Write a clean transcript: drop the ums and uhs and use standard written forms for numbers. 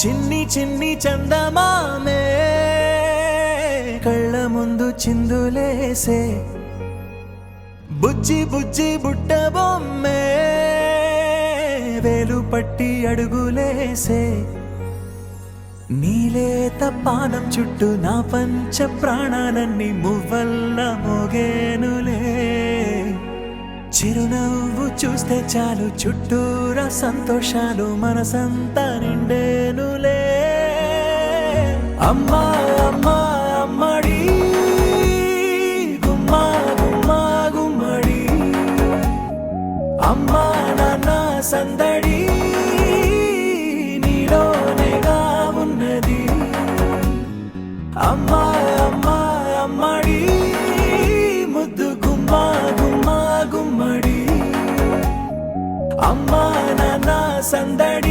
చిన్ని చిన్ని చందమామే కళ్ళ ముందు చిందులేసే బుజ్జి బుజ్జి బుట్ట బొమ్మే వేలు పట్టి అడుగులేసే నీలేత పానం చుట్టూ నా పంచ ప్రాణాలన్నీ మువ్వల్ల మోగేనులే చిరునవ్వు చూస్తే చాలు చుట్టూరా సంతోషాలు మనసంతా నిండేనులే అమ్మా అమ్మా అమ్మడి గుమ్మా గుమ్మా గుమ్మడి అమ్మా నాన్న సందడి నీలోనేగా ఉన్నది అమ్మా అమ్మా అమ్మడి ముద్దు గుమ్మా గుమ్మా గుమ్మడి అమ్మా నాన్న సందడి